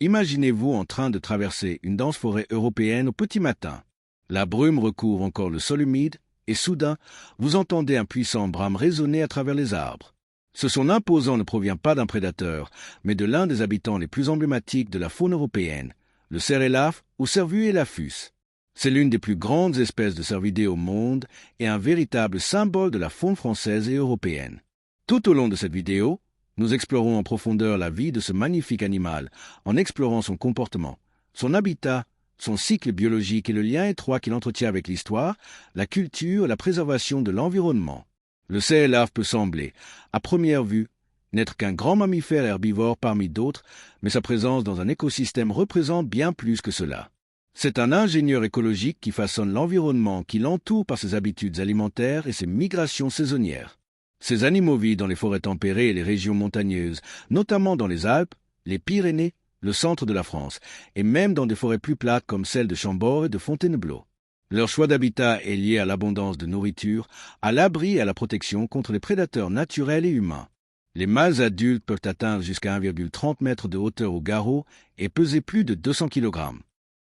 Imaginez-vous en train de traverser une dense forêt européenne au petit matin. La brume recouvre encore le sol humide, et soudain, vous entendez un puissant brame résonner à travers les arbres. Ce son imposant ne provient pas d'un prédateur, mais de l'un des habitants les plus emblématiques de la faune européenne, le cerf élaphe ou Cervus elaphus. C'est l'une des plus grandes espèces de cervidés au monde et un véritable symbole de la faune française et européenne. Tout au long de cette vidéo, nous explorons en profondeur la vie de ce magnifique animal en explorant son comportement, son habitat, son cycle biologique et le lien étroit qu'il entretient avec l'histoire, la culture et la préservation de l'environnement. Le cerf élaphe peut sembler, à première vue, n'être qu'un grand mammifère herbivore parmi d'autres, mais sa présence dans un écosystème représente bien plus que cela. C'est un ingénieur écologique qui façonne l'environnement qui l'entoure par ses habitudes alimentaires et ses migrations saisonnières. Ces animaux vivent dans les forêts tempérées et les régions montagneuses, notamment dans les Alpes, les Pyrénées, le centre de la France, et même dans des forêts plus plates comme celles de Chambord et de Fontainebleau. Leur choix d'habitat est lié à l'abondance de nourriture, à l'abri et à la protection contre les prédateurs naturels et humains. Les mâles adultes peuvent atteindre jusqu'à 1,30 m de hauteur au garrot et peser plus de 200 kg.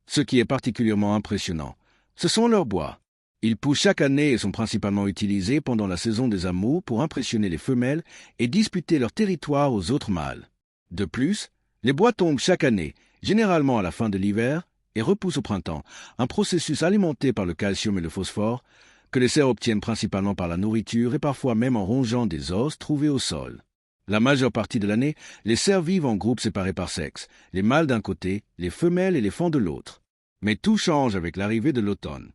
Ce qui est particulièrement impressionnant, ce sont leurs bois. Ils poussent chaque année et sont principalement utilisés pendant la saison des amours pour impressionner les femelles et disputer leur territoire aux autres mâles. De plus, les bois tombent chaque année, généralement à la fin de l'hiver, et repoussent au printemps, un processus alimenté par le calcium et le phosphore, que les cerfs obtiennent principalement par la nourriture et parfois même en rongeant des os trouvés au sol. La majeure partie de l'année, les cerfs vivent en groupes séparés par sexe, les mâles d'un côté, les femelles et les faons de l'autre. Mais tout change avec l'arrivée de l'automne.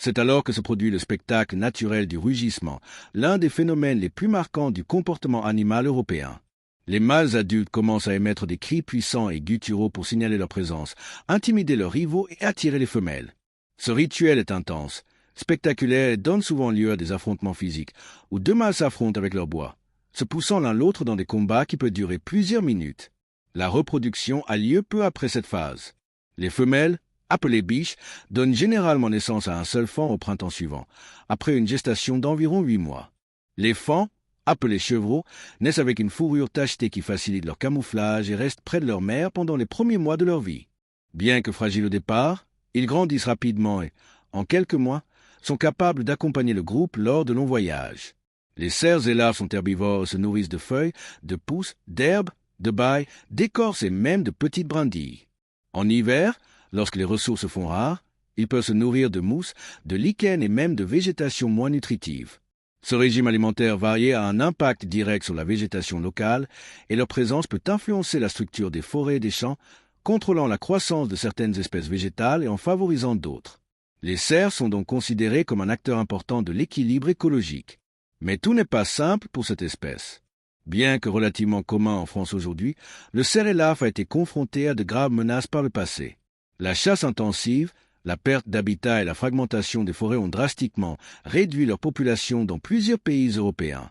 C'est alors que se produit le spectacle naturel du rugissement, l'un des phénomènes les plus marquants du comportement animal européen. Les mâles adultes commencent à émettre des cris puissants et gutturaux pour signaler leur présence, intimider leurs rivaux et attirer les femelles. Ce rituel est intense, spectaculaire et donne souvent lieu à des affrontements physiques, où deux mâles s'affrontent avec leur bois, se poussant l'un l'autre dans des combats qui peuvent durer plusieurs minutes. La reproduction a lieu peu après cette phase. Les femelles, appelées biches, donnent généralement naissance à un seul faon au printemps suivant, après une gestation d'environ 8 mois. Les faons, appelés chevreaux, naissent avec une fourrure tachetée qui facilite leur camouflage et restent près de leur mère pendant les premiers mois de leur vie. Bien que fragiles au départ, ils grandissent rapidement et, en quelques mois, sont capables d'accompagner le groupe lors de longs voyages. Les cerfs élaphes sont herbivores et se nourrissent de feuilles, de pousses, d'herbes, de bailles, d'écorces et même de petites brindilles. En hiver, lorsque les ressources font rares, ils peuvent se nourrir de mousse, de lichen et même de végétation moins nutritive. Ce régime alimentaire varié a un impact direct sur la végétation locale et leur présence peut influencer la structure des forêts et des champs, contrôlant la croissance de certaines espèces végétales et en favorisant d'autres. Les cerfs sont donc considérés comme un acteur important de l'équilibre écologique. Mais tout n'est pas simple pour cette espèce. Bien que relativement commun en France aujourd'hui, le cerf élaphe a été confronté à de graves menaces par le passé. La chasse intensive, la perte d'habitat et la fragmentation des forêts ont drastiquement réduit leur population dans plusieurs pays européens.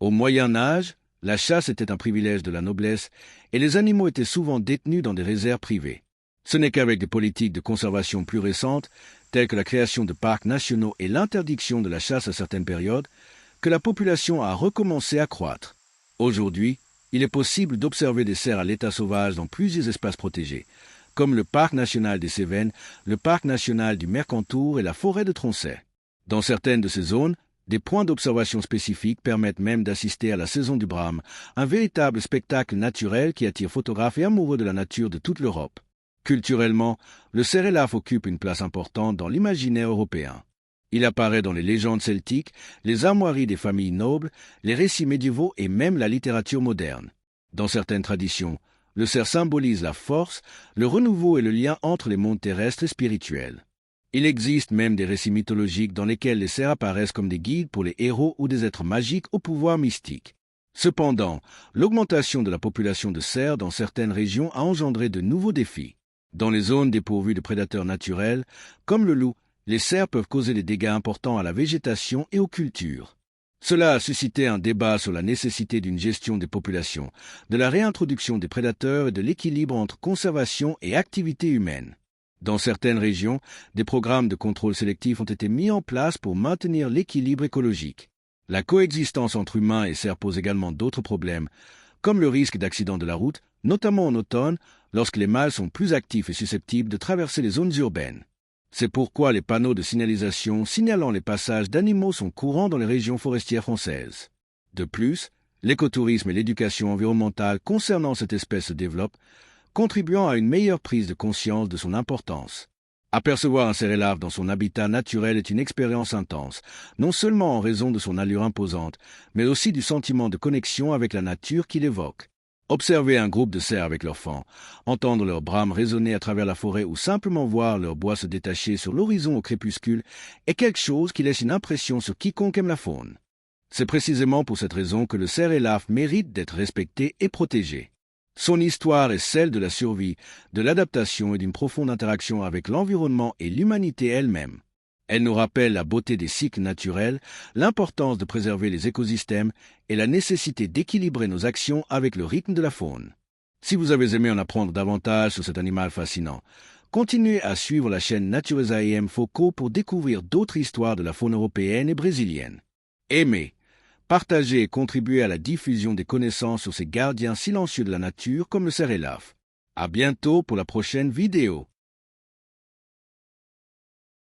Au Moyen Âge, la chasse était un privilège de la noblesse et les animaux étaient souvent détenus dans des réserves privées. Ce n'est qu'avec des politiques de conservation plus récentes, telles que la création de parcs nationaux et l'interdiction de la chasse à certaines périodes, que la population a recommencé à croître. Aujourd'hui, il est possible d'observer des cerfs à l'état sauvage dans plusieurs espaces protégés, comme le parc national des Cévennes, le parc national du Mercantour et la forêt de Tronchet. Dans certaines de ces zones, des points d'observation spécifiques permettent même d'assister à la saison du brame, un véritable spectacle naturel qui attire photographes et amoureux de la nature de toute l'Europe. Culturellement, le cerf élaphe occupe une place importante dans l'imaginaire européen. Il apparaît dans les légendes celtiques, les armoiries des familles nobles, les récits médiévaux et même la littérature moderne. Dans certaines traditions, le cerf symbolise la force, le renouveau et le lien entre les mondes terrestres et spirituels. Il existe même des récits mythologiques dans lesquels les cerfs apparaissent comme des guides pour les héros ou des êtres magiques au pouvoir mystique. Cependant, l'augmentation de la population de cerfs dans certaines régions a engendré de nouveaux défis. Dans les zones dépourvues de prédateurs naturels, comme le loup, les cerfs peuvent causer des dégâts importants à la végétation et aux cultures. Cela a suscité un débat sur la nécessité d'une gestion des populations, de la réintroduction des prédateurs et de l'équilibre entre conservation et activité humaine. Dans certaines régions, des programmes de contrôle sélectif ont été mis en place pour maintenir l'équilibre écologique. La coexistence entre humains et cerfs pose également d'autres problèmes, comme le risque d'accidents de la route, notamment en automne, lorsque les mâles sont plus actifs et susceptibles de traverser les zones urbaines. C'est pourquoi les panneaux de signalisation signalant les passages d'animaux sont courants dans les régions forestières françaises. De plus, l'écotourisme et l'éducation environnementale concernant cette espèce se développent, contribuant à une meilleure prise de conscience de son importance. Apercevoir un cerf-et-larve dans son habitat naturel est une expérience intense, non seulement en raison de son allure imposante, mais aussi du sentiment de connexion avec la nature qu'il évoque. Observer un groupe de cerfs avec leurs fans, entendre leurs brames résonner à travers la forêt ou simplement voir leur bois se détacher sur l'horizon au crépuscule est quelque chose qui laisse une impression sur quiconque aime la faune. C'est précisément pour cette raison que le cerf-et-larve mérite d'être respecté et protégé. Son histoire est celle de la survie, de l'adaptation et d'une profonde interaction avec l'environnement et l'humanité elle-même. Elle nous rappelle la beauté des cycles naturels, l'importance de préserver les écosystèmes et la nécessité d'équilibrer nos actions avec le rythme de la faune. Si vous avez aimé en apprendre davantage sur cet animal fascinant, continuez à suivre la chaîne Natureza EM Foco pour découvrir d'autres histoires de la faune européenne et brésilienne. Aimez, partagez et contribuez à la diffusion des connaissances sur ces gardiens silencieux de la nature comme le cerf-et-larve. À bientôt pour la prochaine vidéo.